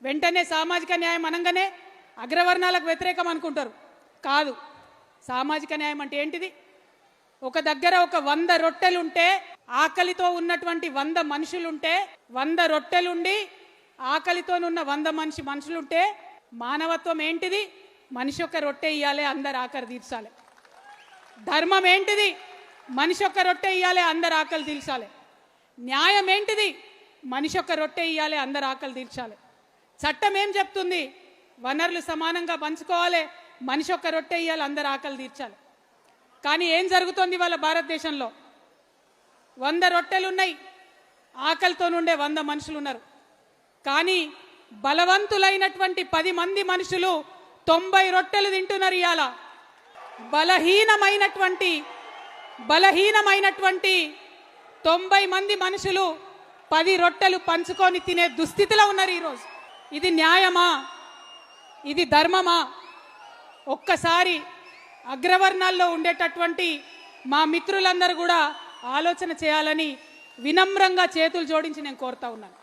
వెంటనే సామాజిక న్యాయం అనగానే అగ్రవర్ణాలకు వ్యతిరేకం అనుకుంటారు. కాదు, సామాజిక న్యాయం అంటే ఏంటిది? ఒక దగ్గర ఒక 100 రొట్టెలుంటే, ఆకలితో ఉన్నటువంటి 100 మనుషులుంటే, 100 రొట్టెలుండి ఆకలితోనున్న 100 మనుషులుంటే మానవత్వం ఏంటిది? మనిషి ఒక రొట్టె ఇయ్యాలి, అందరు ఆకలి తీర్చాలి. ధర్మం ఏంటిది? మనిషి ఒక రొట్టె ఇయ్యాలి, అందరు ఆకలి తీర్చాలి. న్యాయం ఏంటిది? మనిషి ఒక రొట్టె ఇయ్యాలి, అందరు ఆకలి తీర్చాలి. చట్టం ఏం చెప్తుంది? వనరులు సమానంగా పంచుకోవాలి, మనిషి ఒక రొట్టె ఇయ్యాలి, అందరు ఆకలి తీర్చాలి. కానీ ఏం జరుగుతోంది వాళ్ళ భారతదేశంలో? 100 రొట్టెలున్నాయి, ఆకలితో నుండే 100 మనుషులు ఉన్నారు. కానీ బలవంతులైనటువంటి 10 మంది మనుషులు 90 రొట్టెలు తింటున్నారు. ఇవాళ బలహీనమైనటువంటి 90 మంది మనుషులు 10 రొట్టెలు పంచుకొని తినే దుస్థితిలో ఉన్నారు ఈరోజు. ఇది న్యాయమా? ఇది ధర్మమా? ఒక్కసారి అగ్రవర్ణాల్లో ఉండేటటువంటి మా మిత్రులందరూ కూడా ఆలోచన చేయాలని వినమ్రంగా చేతులు జోడించి నేను కోరుతా ఉన్నాను.